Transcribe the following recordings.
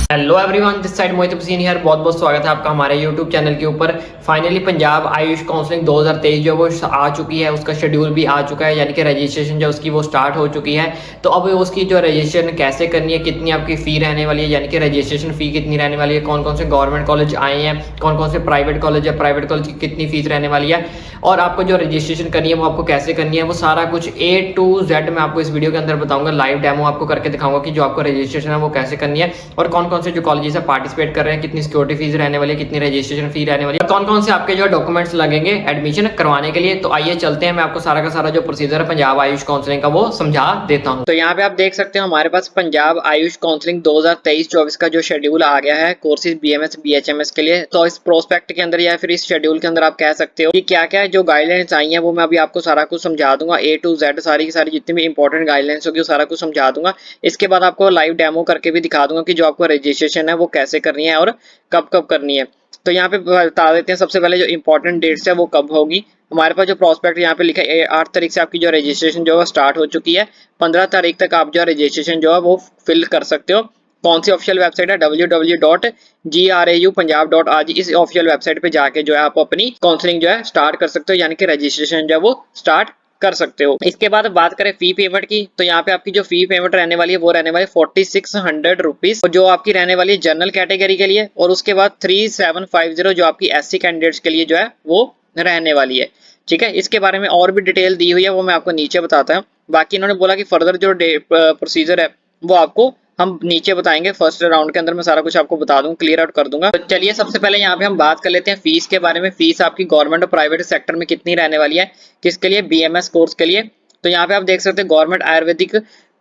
Hello everyone, this side मोहित हुसैन यार, बहुत बहुत स्वागत है आपका हमारे यूट्यूब चैनल के ऊपर। फाइनली पंजाब आयुष काउंसलिंग 2023 जो वो आ चुकी है, उसका शेड्यूल भी आ चुका है, यानी कि रजिस्ट्रेशन जो उसकी वो स्टार्ट हो चुकी है। तो अब उसकी जो रजिस्ट्रेशन कैसे करनी है, कितनी आपकी फ़ी रहने वाली है, यानी कि रजिस्ट्रेशन फ़ी कितनी रहने वाली है, कौन कौन से गवर्नमेंट कॉलेज आए हैं, कौन कौन से प्राइवेट कॉलेज है, प्राइवेट कॉलेज की कितनी फ़ीस रहने वाली है, और आपको जो रजिस्ट्रेशन करनी है वो आपको कैसे करनी है, वो सारा कुछ A to Z मैं आपको इस वीडियो के अंदर बताऊंगा। लाइव डेमो आपको करके दिखाऊंगा कि जो आपको रजिस्ट्रेशन है वो कैसे करनी है, और कौन कौन से जो कॉलेजेस है पार्टिसिपेट कर रहे हैं, कितनी सिक्योरिटी फीस रहने वाली है, कितनी रजिस्ट्रेशन फी रहने वाली है, कौन कौन से आपके जो डॉक्यूमेंट्स लगेंगे एडमिशन करवाने के लिए। तो आइए चलते हैं, मैं आपको सारा का सारा जो प्रोसीजर है पंजाब आयुष काउंसलिंग का वो समझा देता हूँ। तो यहाँ पे आप देख सकते हो हमारे पास पंजाब आयुष काउंसलिंग 2023-24 का जो शेड्यूल आ गया है कोर्सेज BMS BHMS के लिए। तो इस प्रोस्पेक्ट के अंदर या फिर इस शेड्यूल के अंदर आप कह सकते हो कि क्या क्या जो गाइडलाइंस आई हैं वो मैं अभी आपको सारा कुछ समझा दूंगा। A to Z सारी की सारी जितनी भी इंपॉर्टेंट गाइडलाइंस होगी वो सारा कुछ समझा दूंगा। इसके बाद आपको लाइव डेमो करके भी दिखा दूंगा कि जो आपको रजिस्ट्रेशन है वो कैसे करनी है और कब कब करनी है। तो यहाँ पे बता देते हैं सबसे पहले जो इंपॉर्टेंट डेट्स है वो कब होगी। हमारे पास जो प्रोस्पेक्ट यहाँ पे लिखा है 8 तारीख से आपकी जो रजिस्ट्रेशन जो है स्टार्ट हो चुकी है। 15 तारीख तक आप जो रजिस्ट्रेशन जो है वो फिल कर सकते हो। कौन सी ऑफिशियल वेबसाइट है? www.graUpunjab.ag। इस ऑफिशियल वेबसाइट पे जाके जो है आप अपनी काउंसलिंग जो है स्टार्ट कर सकते हो, यानी कि रजिस्ट्रेशन जो है वो स्टार्ट कर सकते हो। इसके बाद बात करें फी पेमेंट की, तो यहाँ पे आपकी जो फी पेमेंट रहने वाली है वो रहने वाली 4600 रुपीज, जो आपकी रहने वाली है जनरल कैटेगरी के लिए, और उसके बाद 3750 जो आपकी SC कैंडिडेट्स के लिए जो है वो रहने वाली है। ठीक है, इसके बारे में और भी डिटेल दी हुई है, वो मैं आपको नीचे बताता हूँ। बाकी इन्होंने बोला कि फर्दर जो प्रोसीजर है वो आपको हम नीचे बताएंगे। फर्स्ट राउंड के अंदर मैं सारा कुछ आपको बता दूंगा, क्लियर आउट कर दूंगा। तो चलिए सबसे पहले यहाँ पे हम बात कर लेते हैं फीस के बारे में। फीस आपकी गवर्नमेंट और प्राइवेट सेक्टर में कितनी रहने वाली है, किसके लिए? BMS कोर्स के लिए। तो यहाँ पे आप देख सकते हैं गवर्नमेंट आयुर्वेदिक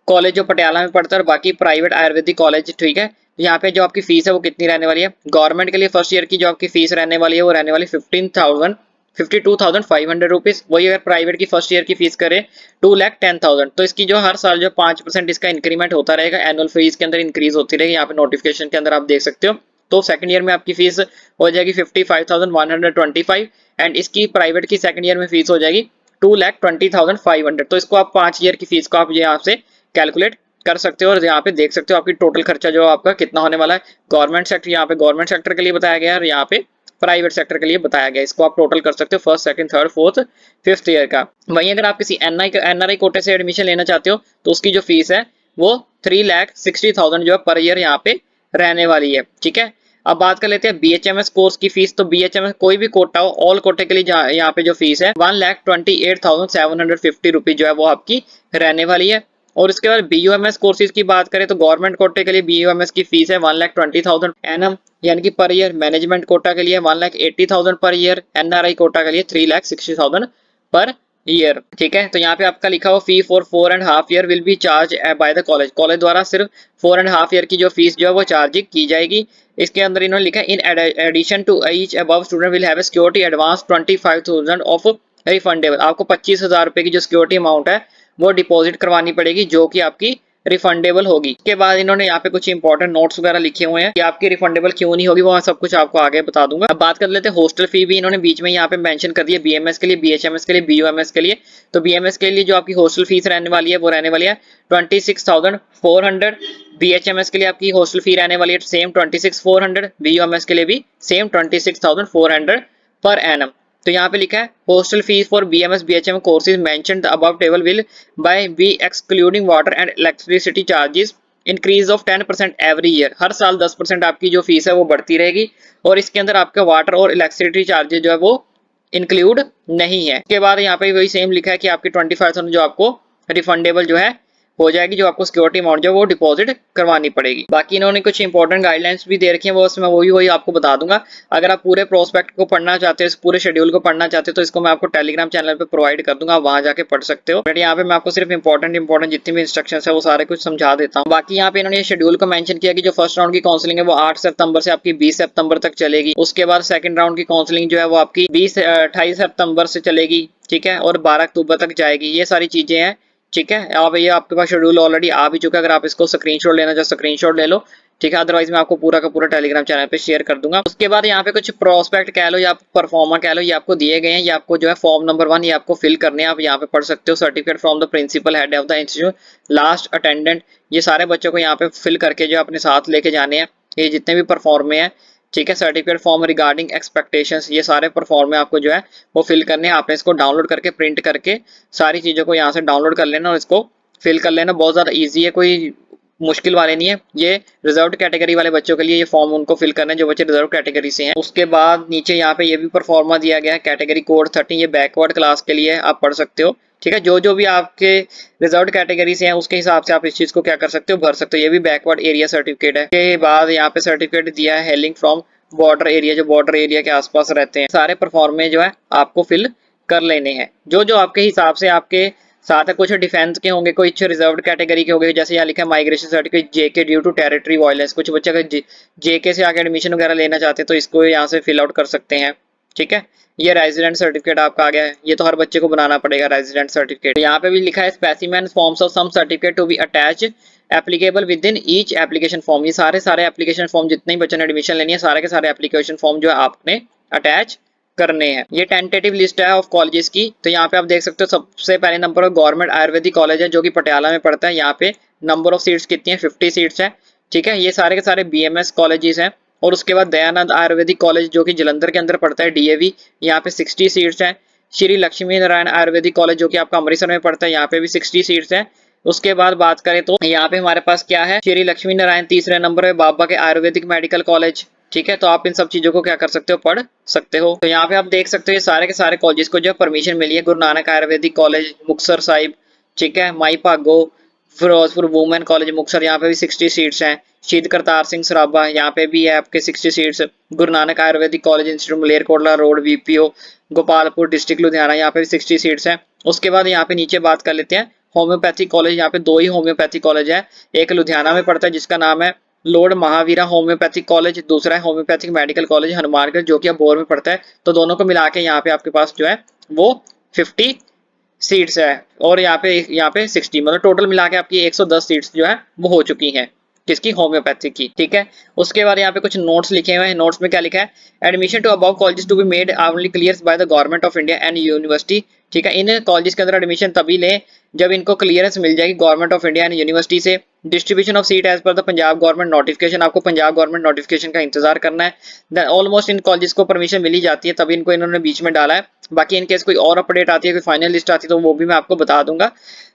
कॉलेज जो पटियाला में पड़ता है और बाकी प्राइवेट आयुर्वेदिक कॉलेज। ठीक है, तो यहाँ पे जो आपकी फीस है वो कितनी रहने वाली है? गवर्नमेंट के लिए फर्स्ट ईयर की जो आपकी फीस रहने वाली है वो रहने वाली 52,500 रुपीज। वही अगर प्राइवेट की फर्स्ट ईयर की फीस करें 2,10,000, तो इसकी जो हर साल जो 5% इसका इंक्रीमेंट होता रहेगा, एनुअल फीस के अंदर इंक्रीज होती रहेगी। यहाँ पे नोटिफिकेशन के अंदर आप देख सकते हो। तो सेकंड ईयर में आपकी फीस हो जाएगी 55,125 एंड इसकी प्राइवेट की सेकंड ईयर में फीस हो जाएगी 2,20,500। तो इसको आप 5 ईयर की फीस को आप यहाँ से कैलकुलेट कर सकते हो और यहाँ पे देख सकते हो आपकी टोटल खर्चा जो आपका कितना होने वाला है। गवर्नमेंट सेक्टर, यहाँ पे गवर्नमेंट सेक्टर के लिए बताया गया है और यहाँ पे प्राइवेट सेक्टर के लिए बताया गया। इसको आप टोटल कर सकते हो first second third fourth fifth year का। वहीं अगर आप किसी NRI कोटे से एडमिशन लेना चाहते हो तो उसकी जो फीस है वो 3,60,000 जो है पर ईयर यहाँ पे रहने वाली है। ठीक है, अब बात कर लेते हैं BHMS कोर्स की फीस। तो BHMS कोई भी कोटा हो, ऑल कोटे के लिए यहाँ पे जो फीस है 1,28,750 रुपीज जो है वो आपकी रहने वाली है। और उसके बाद BUMS कोर्सेज की बात करें तो गवर्नमेंट कोटे के लिए BUMS की फीस है 1,20,000 एनम यानी कि पर ईयर। मैनेजमेंट कोटा के लिए 1,80,000 पर ईयर। NRI कोटा के लिए 3,60,000 पर ईयर। ठीक है, तो यहाँ पे आपका लिखा हुआ fee for 4.5 year will be charge by the college. College द्वारा सिर्फ 4.5 ईयर की जो फीस जो है वो चार्ज की जाएगी। इसके अंदर इन्होंने लिखा in addition to each above student will have security advance 25,000 of refundable. आपको 25,000 रुपए की जो सिक्योरिटी अमाउंट है वो डिपॉजिट करवानी पड़ेगी, जो कि आपकी रिफंडेबल होगी। इसके बाद इन्होंने यहाँ पे कुछ इंपॉर्टेंट नोट्स वगैरह लिखे हुए हैं कि आपकी रिफंडेबल क्यों नहीं होगी, वो सब कुछ आपको आगे बता दूंगा। अब बात कर लेते हैं हॉस्टल फी भी इन्होंने बीच में यहाँ पे मेंशन कर दिया BMS के लिए, BHMS के लिए, BUMS के लिए। तो BMS के लिए जो आपकी हॉस्टल फीस रहने वाली है वो रहने वाली है 26,400। BHMS के लिए आपकी हॉस्टल फी रहने वाली है सेम 26,400। BUMS के लिए भी सेम 26,400 पर एनम। तो यहाँ पे लिखा है hostel fees for BMS BHM courses mentioned above table will by be excluding water and electricity charges increase of 10% every year. हर साल 10% आपकी जो फीस है वो बढ़ती रहेगी और इसके अंदर आपका वाटर और इलेक्ट्रिसिटी चार्जेस जो है वो इंक्लूड नहीं है। इसके बाद यहाँ पे वही सेम लिखा है कि आपकी 25,000 जो आपको रिफंडेबल जो है हो जाएगी, जो आपको सिक्योरिटी अमाउंट जो वो डिपॉजिट करवानी पड़ेगी। बाकी इन्होंने कुछ इंपॉर्टेंट गाइडलाइंस भी दे रखी हैं, वो उसमें वही आपको बता दूंगा। अगर आप पूरे प्रोस्पेक्ट को पढ़ना चाहते हो, पूरे शेड्यूल को पढ़ना चाहते हो, तो इसको मैं आपको टेलीग्राम चैनल पे प्रोवाइड कर दूंगा, वहां जाके पढ़ सकते हो। बट यहाँ पे मैं आपको सिर्फ इंपॉर्टेंट जितनी भी इंस्ट्रक्शन है वो सारे कुछ समझा देता हूँ। बाकी यहाँ पे इन्होंने शेड्यूल को मेंशन किया कि जो फर्स्ट राउंड की काउंसलिंग है वो 8 सितंबर से आपकी 20 सितंबर तक चलेगी। उसके बाद सेकंड राउंड की काउंसलिंग जो है वो आपकी 28 सितंबर से चलेगी। ठीक है, और 12 अक्टूबर तक जाएगी। ये सारी चीजें हैं। ठीक है, अब ये आपके पास शेड्यूल ऑलरेडी आ भी चुका है। अगर आप इसको स्क्रीनशॉट लेना चाहो स्क्रीनशॉट ले लो। ठीक है, अदरवाइज मैं आपको पूरा का पूरा टेलीग्राम चैनल पे शेयर कर दूंगा। उसके बाद यहाँ पे कुछ प्रोस्पेक्ट कह लो या परफॉर्मा कह लो, ये आपको दिए गए हैं। ये आपको जो है फॉर्म नंबर 1 ये आपको फिल करने हैं। आप यहाँ पे पढ़ सकते हो certificate from the principal head of the institute last attendant. ये सारे बच्चों को यहाँ पे फिल करके जो अपने साथ लेके जाने हैं। ये जितने भी परफॉर्मे हैं, ठीक है, सर्टिफिकेट फॉर्म रिगार्डिंग एक्सपेक्टेशंस, ये सारे परफॉर्मे आपको जो है वो फिल करने हैं। आपने इसको डाउनलोड करके प्रिंट करके सारी चीज़ों को यहाँ से डाउनलोड कर लेना और इसको फिल कर लेना। बहुत ज़्यादा ईजी है, कोई मुश्किल वाले नहीं है। ये रिजर्व्ड कैटेगरी वाले बच्चों के लिए ये फॉर्म उनको फिल करना है जो बच्चे रिजर्व कैटेगरी से हैं। उसके बाद नीचे यहाँ पे ये भी परफॉर्मा दिया गया है, कैटेगरी कोड 13, ये बैकवर्ड क्लास के लिए आप पढ़ सकते हो, ठीक है। जो जो भी आपके रिजर्व्ड कैटेगरी से हैं उसके हिसाब से आप इस चीज़ को क्या कर सकते हो, भर सकते हो। ये भी बैकवर्ड एरिया सर्टिफिकेट है। के बाद यहाँ पे सर्टिफिकेट दिया है हेलिंग फ्रॉम बॉर्डर एरिया, जो बॉर्डर एरिया के आसपास रहते हैं। सारे परफॉर्मे जो है आपको फिल कर लेने हैं, जो जो आपके हिसाब से आपके साथ है। कुछ डिफेंस के होंगे, कुछ रिजर्व्ड कैटेगरी के होंगे, जैसे यहाँ लिखा है migration certificate JK due to territory violence. कुछ बच्चे अगर जेके से आगे एडमिशन वगैरह लेना चाहते हैं तो इसको यहाँ से फिल आउट कर सकते हैं, ठीक है। ये रेजिडेंट सर्टिफिकेट आपका आ गया है, ये तो हर बच्चे को बनाना पड़ेगा रेजिडेंट सर्टिफिकेट। यहाँ पे भी लिखा है specimen forms of some certificate to be attach applicable with in each application form. ये सारे एप्लीकेशन फॉर्म जितने भी बच्चों ने एडमिशन लेनी है, सारे के सारे एप्लीकेशन फॉर्म जो है आपने अटैच करने हैं। ये टेंटेटिव लिस्ट है ऑफ कॉलेजेस की। तो यहाँ पे आप देख सकते हो सबसे पहले नंबर पर गवर्नमेंट आयुर्वेदिक कॉलेज है जो कि पटियाला में पड़ता है। यहाँ पे नंबर ऑफ सीट्स कितनी है, 50 सीट्स है, ठीक है। ये सारे के सारे बीएमएस कॉलेजेस हैं। और उसके बाद दयानंद आयुर्वेदिक कॉलेज जो कि जलंधर के अंदर पड़ता है, डीएवी, यहाँ पे 60 सीट्स हैं। श्री लक्ष्मी नारायण आयुर्वेदिक कॉलेज जो कि आपका अमृतसर में पड़ता है, यहाँ पे भी 60 सीट्स हैं। उसके बाद बात करें तो यहाँ पे हमारे पास क्या है, श्री लक्ष्मी नारायण तीसरे नंबर पे, बाबा के आयुर्वेदिक मेडिकल कॉलेज, ठीक है। तो आप इन सब चीजों को क्या कर सकते हो, पढ़ सकते हो। तो यहाँ पे आप देख सकते हो ये सारे के सारे कॉलेज को जो परमिशन मिली है। गुरु नानक आयुर्वेदिक कॉलेज मुक्तसर साहिब, ठीक है। माई भागो फिरोजपुर वुमेन कॉलेज मुक्तसर, यहाँ पे भी 60 सीट्स हैं। शहीद करतार सिंह सराभा, यहाँ पे भी है आपके 60 seats. Guru Nanak Ayurvedic college institute Malerkotla road VPO Gopalpur district Ludhiana, यहाँ पे भी 60 सीट्स हैं। उसके बाद यहाँ पे नीचे बात कर लेते हैं होम्योपैथिक कॉलेज। यहाँ पे 2 ही होम्योपैथिक कॉलेज है, एक लुधियाना में पड़ता है जिसका नाम है लॉर्ड महावीरा होम्योपैथिक कॉलेज, दूसरा है होम्योपैथिक मेडिकल कॉलेज हनुमानगढ़ जो कि अबोहर में पड़ता है। तो दोनों को मिला के यहाँ पे आपके पास जो है वो 50 सीट्स है और यहाँ पे 60, मतलब टोटल मिला के आपकी 110 सीट्स जो है वो हो चुकी हैं किसकी, होम्योपैथिक की, ठीक है। उसके बाद यहाँ पे कुछ नोट्स लिखे हुए हैं। नोट्स में क्या लिखा है, admission to above colleges to be made only clear by the government of India and university, ठीक है। इन कॉलेजेस के अंदर एडमिशन तभी लें जब इनको क्लियरेंस मिल जाएगी government of India and university से। Distribution of seat as per the Punjab government notification, आपको पंजाब गवर्नमेंट नोटिफिकेशन का इंतजार करना है। ऑलमोस्ट इन कॉलेजेस को परमिशन मिल ही जाती है, तभी इनको इन्होंने बीच में डाला है। बाकी इनकेस कोई और अपडेट आती है, कोई फाइनल लिस्ट आती है तो वो भी मैं आपको बता दूंगा।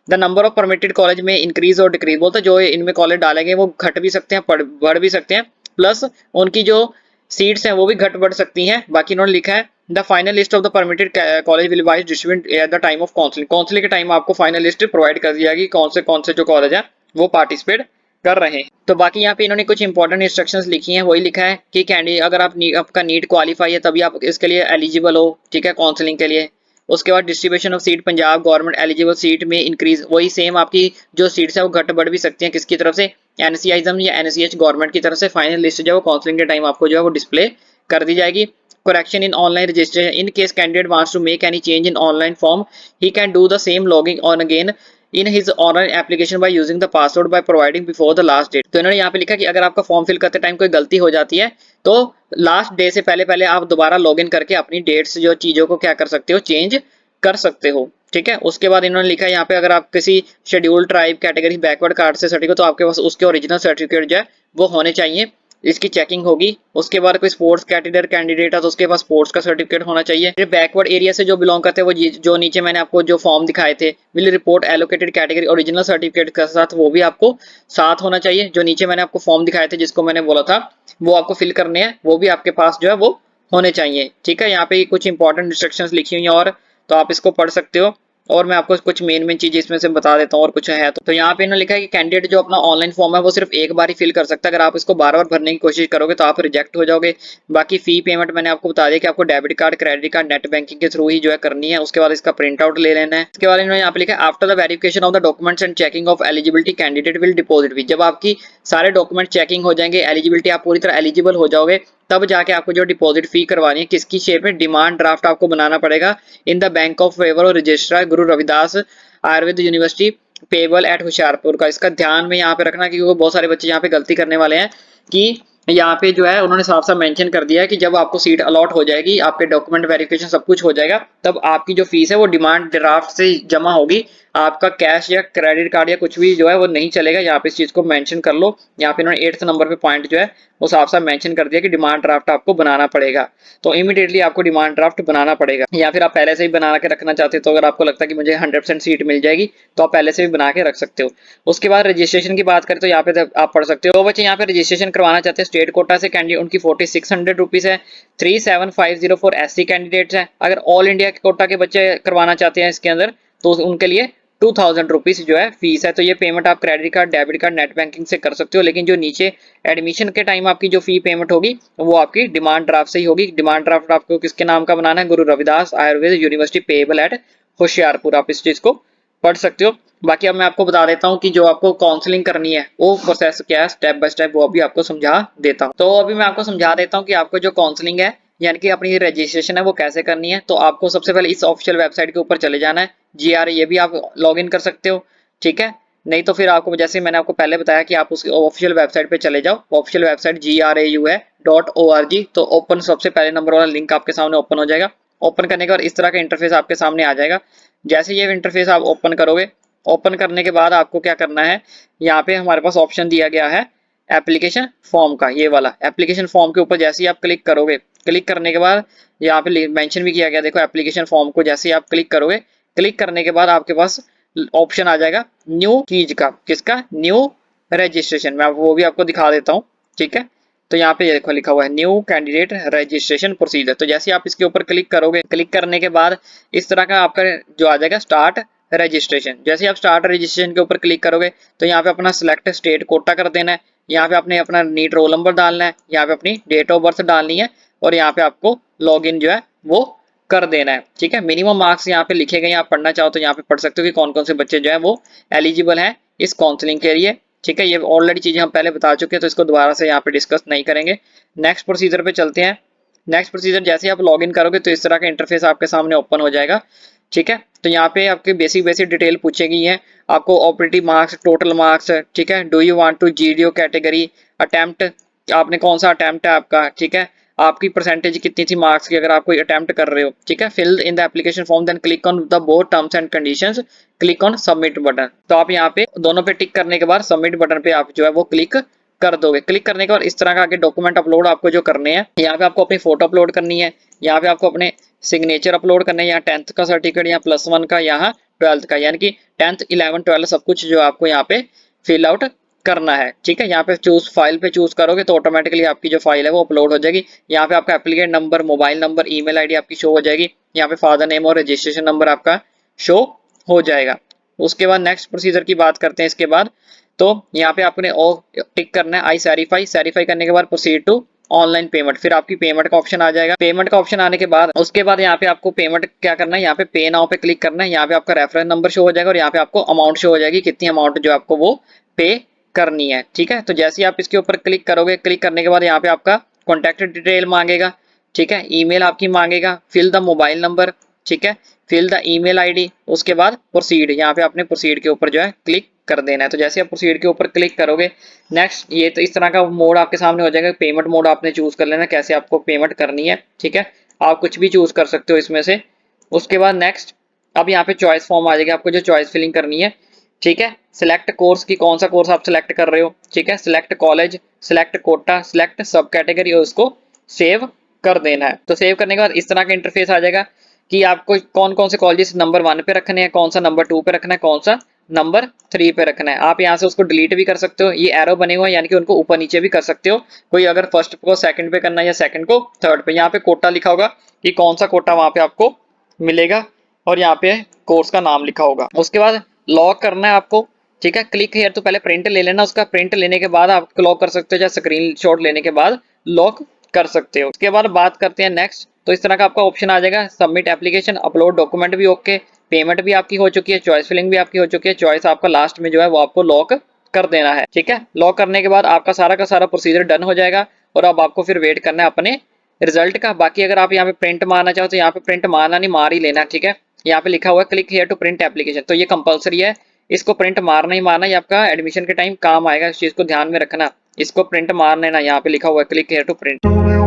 The number of permitted college में इंक्रीज और डिक्रीज, बोलते जो इनमें कॉलेज डालेंगे वो घट भी सकते हैं बढ़ भी सकते हैं, प्लस उनकी जो सीट्स हैं वो भी घट बढ़ सकती हैं। बाकी इन्होंने लिखा है the final list of the permitted college will wise distribute at the time of counselling. Counselling के टाइम आपको फाइनल लिस्ट प्रोवाइड कर दी जाएगी कौन से जो कॉलेज है वो पार्टिसिपेट कर रहे हैं। तो बाकी यहाँ पे इन्होंने कुछ इंपॉर्टेंट इंस्ट्रक्शंस लिखी हैं, वही लिखा है कि कैंडिडेट अगर आपका नीट क्वालिफाई है तभी आप इसके लिए एलिजिबल हो, ठीक है, काउंसलिंग के लिए। उसके बाद distribution of seat Punjab government eligible seat में इंक्रीज, वही सेम आपकी जो सीट्स है वो घट बढ़ भी सकती हैं किसकी तरफ से, एनसीआईजम या एनसीएच गवर्नमेंट की तरफ से। फाइनल लिस्ट जो है वो काउंसलिंग के टाइम आपको जो है वो डिस्प्ले कर दी जाएगी। correction in online registration, in case candidate wants to make any change in online form he can do the same logging on again in his online application by using the password by providing before the last date। तो इन्होंने यहाँ पे लिखा कि अगर आपका form fill करते time कोई गलती हो जाती है तो लास्ट डे से पहले आप दोबारा लॉगिन करके अपनी डेट्स जो चीजों को क्या कर सकते हो, चेंज कर सकते हो, ठीक है। उसके बाद इन्होंने लिखा है यहाँ पे अगर आप किसी scheduled tribe category backward card से सर्टिफिकेट तो आपके पास उसके ओरिजिनल सर्टिफिकेट जो है वो होने चाहिए, इसकी चेकिंग होगी। उसके बाद कोई स्पोर्ट्स कैटेगरी कैंडिडेट है तो उसके पास स्पोर्ट्स का सर्टिफिकेट होना चाहिए। फिर बैकवर्ड एरिया से जो बिलोंग करते हैं वो जो नीचे मैंने आपको जो फॉर्म दिखाए थे will report allocated category original certificate के साथ, वो भी आपको साथ होना चाहिए। जो नीचे मैंने आपको फॉर्म दिखाए थे जिसको मैंने बोला था वो आपको फिल करने हैं, वो भी आपके पास जो है वो होने चाहिए, ठीक है। यहाँ पे कुछ इंपॉर्टेंट इंस्ट्रक्शंस लिखी हुई हैं और तो आप इसको पढ़ सकते हो और मैं आपको कुछ मेन चीजें इसमें से बता देता हूँ और कुछ है तो यहाँ पे इन्होंने लिखा है कि कैंडिडेट जो अपना ऑनलाइन फॉर्म है वो सिर्फ एक बार ही फिल कर सकता है। अगर आप इसको बार-बार भरने की कोशिश करोगे तो आप रिजेक्ट हो जाओगे। बाकी फी पेमेंट मैंने आपको बता दिया कि आपको debit card credit card net banking के थ्रू ही जो है करनी है। उसके बाद इसका प्रिंट आउट ले लेना है। इसके बाद इन्होंने यहाँ पे लिखा है after the verification of the documents and checking of eligibility candidate will deposit fee. जब आपकी सारे डॉक्यूमेंट चेकिंग हो जाएंगे, एलिजिबिलिटी आप पूरी तरह एलिजिबल हो जाओगे, तब जाके आपको जो डिपॉजिट फी करवानी है किसकी शेप में, डिमांड ड्राफ्ट आपको बनाना पड़ेगा in the bank of favour और registrar Guru Ravidas Ayurveda university payable eight Hoshiarpur का। इसका ध्यान में यहाँ पे रखना क्योंकि बहुत सारे बच्चे यहाँ पे गलती करने वाले हैं कि यहाँ पे जो है उन्होंने साफ साफ मेंशन कर दिया है कि जब आपको सीट अलॉट हो जाएगी, आपके डॉक्यूमेंट वेरिफिकेशन सब कुछ हो जाएगा, तब आपकी जो फीस है वो डिमांड ड्राफ्ट से जमा होगी आपका कैश या क्रेडिट कार्ड या कुछ भी जो है वो नहीं चलेगा। यहाँ पे इस चीज को मेंशन कर लो। यहाँ पे इन्होंने 8th नंबर पे पॉइंट जो है वो साफ साफ मेंशन कर दिया कि डिमांड ड्राफ्ट आपको बनाना पड़ेगा। तो इमीडिएटली आपको डिमांड ड्राफ्ट बनाना पड़ेगा, या फिर आप पहले से ही बना के रखना चाहते हो तो अगर आपको लगता है कि मुझे 100% सीट मिल जाएगी तो आप पहले से भी बना के रख सकते हो। उसके बाद रजिस्ट्रेशन की बात करें तो यहाँ पे आप पढ़ सकते हो। बच्चे यहाँ पे रजिस्ट्रेशन करवाना चाहते हैं स्टेट कोटा से कैंडिडेट, उनकी 4600 रुपीज है। 3750 फॉर SC कैंडिडेट्स है। अगर ऑल इंडिया के कोटा के बच्चे करवाना चाहते हैं इसके अंदर तो उनके लिए 2000 रुपीज जो है फीस है। तो ये पेमेंट आप credit card, debit card, net banking से कर सकते हो, लेकिन जो नीचे एडमिशन के टाइम आपकी जो फी पेमेंट होगी वो आपकी डिमांड ड्राफ्ट से ही होगी। डिमांड ड्राफ्ट आपको किसके नाम का बनाना है? Guru Ravidas Ayurveda university payable eight Hoshiarpur. आप इस चीज को पढ़ सकते हो। बाकी अब मैं आपको बता देता हूँ कि जो आपको काउंसलिंग करनी है वो प्रोसेस क्या है, स्टेप बाय स्टेप वो अभी आपको समझा देता हूँ। तो अभी मैं आपको समझा देता हूँ कि आपको जो काउंसलिंग है यानी कि अपनी रजिस्ट्रेशन है वो कैसे करनी है। तो आपको सबसे पहले इस ऑफिशियल वेबसाइट के ऊपर चले जाना है, GRA, ये भी आप लॉग इन कर सकते हो, ठीक है। नहीं तो फिर आपको जैसे मैंने आपको पहले बताया कि आप उस ऑफिशियल वेबसाइट पे चले जाओ। ऑफिशियल वेबसाइट GRAU है .org। तो ओपन, सबसे पहले नंबर वाला लिंक आपके सामने ओपन हो जाएगा। ओपन करने के बाद इस तरह का इंटरफेस आपके सामने आ जाएगा। जैसे ये इंटरफेस आप ओपन करोगे, ओपन करने के बाद आपको क्या करना है, यहाँ पे हमारे पास ऑप्शन दिया गया है एप्लीकेशन फॉर्म का। ये वाला एप्लीकेशन फॉर्म के ऊपर जैसे ही आप क्लिक करोगे, क्लिक करने के बाद यहाँ पे मेंशन भी किया गया, देखो एप्लीकेशन फॉर्म को जैसे ही आप क्लिक करोगे, क्लिक करने के बाद आपके पास ऑप्शन आ जाएगा न्यू चीज का, किसका? New registration. मैं वो भी आपको दिखा देता हूँ, ठीक है। तो यहाँ पे देखो लिखा हुआ है न्यू कैंडिडेट रजिस्ट्रेशन प्रोसीजर। तो जैसे आप इसके ऊपर क्लिक करोगे, क्लिक करने के बाद इस तरह का आपका जो आ जाएगा स्टार्ट रजिस्ट्रेशन। जैसे आप स्टार्ट रजिस्ट्रेशन के ऊपर क्लिक करोगे तो यहाँ पे अपना सिलेक्ट स्टेट कोटा कर देना है। यहाँ पे आपने अपना नीट रोल नंबर डालना है, यहाँ पे अपनी डेट ऑफ बर्थ डालनी है और यहाँ पे आपको लॉगिन जो है वो कर देना है, ठीक है। मिनिमम मार्क्स यहाँ पे लिखे गए हैं, आप पढ़ना चाहो तो यहाँ पे पढ़ सकते हो कि कौन कौन से बच्चे जो है वो एलिजिबल हैं इस काउंसलिंग के लिए, ठीक है। ये ऑलरेडी चीजें हम पहले बता चुके हैं तो इसको दोबारा से यहाँ पे डिस्कस नहीं करेंगे। नेक्स्ट प्रोसीजर पे चलते हैं। नेक्स्ट प्रोसीजर जैसे आप लॉगिन करोगे तो इस तरह का इंटरफेस आपके सामने ओपन हो जाएगा, ठीक है। तो यहाँ पे आपके बेसिक डिटेल पूछे गई है, आपको ऑपरेटिव मार्क्स, टोटल मार्क्स, ठीक है। Do you want to GDO category, attempt, आपने कौन सा अटेम्प्ट है आपका, ठीक है। आपकी परसेंटेज कितनी थी मार्क्स की अगर आप कोई अटेम्प्ट कर रहे हो, ठीक है। Fill in the application form then click on the both terms and conditions, click on submit button. तो आप यहाँ पे दोनों पे टिक करने के बाद सबमिट बटन पे आप जो है वो क्लिक कर दोगे। क्लिक करने के बाद इस तरह का आगे डॉक्यूमेंट अपलोड आपको जो करने हैं, यहाँ पे आपको अपनी फोटो अपलोड करनी है, यहाँ पे आपको अपने सिग्नेचर अपलोड करना है, यहाँ 10th का सर्टिफिकेट, यहाँ +1 का, यहाँ 12th का, यानी कि 10th 11 12 सब कुछ जो आपको यहाँ पे फिल आउट करना है, ठीक है। यहाँ पे चूज फाइल पे चूज करोगे तो ऑटोमेटिकली आपकी जो फाइल है वो अपलोड हो जाएगी। यहाँ पे आपका applicant number, mobile number, email ID आपकी शो हो जाएगी। यहाँ पे फादर नेम और रजिस्ट्रेशन नंबर आपका शो हो जाएगा। उसके बाद नेक्स्ट प्रोसीजर की बात करते हैं। इसके बाद तो यहाँ पे आपने टिक करना है आई सैरिफाई। सैरिफाई करने के बाद प्रोसीड टू ऑनलाइन पेमेंट, फिर आपकी पेमेंट का ऑप्शन आ जाएगा। पेमेंट का ऑप्शन आने के बाद उसके बाद यहाँ पे आपको पेमेंट क्या करना है, यहाँ पे पे नाउ पे क्लिक करना है। यहाँ पे आपका रेफरेंस नंबर शो हो जाएगा और यहाँ पे आपको अमाउंट शो हो जाएगी, कितनी अमाउंट जो आपको वो पे करनी है, ठीक है। तो जैसे ही आप इसके ऊपर क्लिक करोगे, क्लिक करने के बाद यहाँ पे आपका कॉन्टैक्ट डिटेल मांगेगा, ठीक है। ईमेल आपकी मांगेगा, फिल द मोबाइल नंबर, ठीक है, फिल द ईमेल आईडी। उसके बाद प्रोसीड, यहाँ पे आपने प्रोसीड के ऊपर जो है क्लिक कर देना है। तो जैसे आप प्रोसीड के ऊपर क्लिक करोगे, नेक्स्ट ये तो इस तरह का मोड आपके सामने हो जाएगा। पेमेंट मोड आपने चूज कर लेना, कैसे आपको पेमेंट करनी है, ठीक है। आप कुछ भी चूज कर सकते हो इसमें से। उसके बाद नेक्स्ट, अब यहाँ पे चॉइस फॉर्म आ जाएगा, आपको जो चॉइस फिलिंग करनी है, ठीक है। सिलेक्ट कोर्स की, कौन सा कोर्स आप सिलेक्ट कर रहे हो, ठीक है। Select college, select quota, select sub category और उसको सेव कर देना है। तो सेव करने के बाद इस तरह का इंटरफेस आ जाएगा कि आपको कौन कौन से कॉलेजेस नंबर 1 पे रखने हैं, कौन सा नंबर 2 पे रखना है, कौन सा नंबर 3 पे रखना है। आप यहाँ से उसको डिलीट भी कर सकते हो, ये एरो बने हुए हैं यानी कि उनको ऊपर नीचे भी कर सकते हो। कोई अगर फर्स्ट को सेकंड पे करना है या सेकंड को थर्ड पे, यहाँ पे कोटा लिखा होगा कि कौन सा कोटा वहां पे आपको मिलेगा और यहाँ पे कोर्स का नाम लिखा होगा। उसके बाद लॉक करना है आपको, ठीक है। क्लिक हियर, तो पहले प्रिंट ले लेना, उसका प्रिंट लेने के बाद आप लॉक कर सकते हो या स्क्रीनशॉट लेने के बाद लॉक कर सकते हो। उसके बाद बात करते हैं नेक्स्ट। तो इस तरह का आपका ऑप्शन आ जाएगा, सबमिट एप्लीकेशन, अपलोड डॉक्यूमेंट भी ओके, पेमेंट भी आपकी हो चुकी है, चॉइस फिलिंग भी आपकी हो चुकी है। चॉइस आपका लास्ट में जो है वो आपको लॉक कर देना है, ठीक है। लॉक करने के बाद आपका सारा का सारा प्रोसीजर डन हो जाएगा और अब आपको फिर वेट करना है अपने रिजल्ट का। बाकी अगर आप यहाँ पे प्रिंट मारना चाहो तो यहाँ पे प्रिंट मारना नहीं, मार ही लेना, ठीक है। यहाँ पे लिखा हुआ है click here to print application, तो ये कंपलसरी है, इसको प्रिंट मारना ही मारना, ये आपका एडमिशन के टाइम काम आएगा, इस चीज को ध्यान में रखना। इसको प्रिंट मार लेना, यहाँ पे लिखा हुआ है क्लिक हियर टू प्रिंट।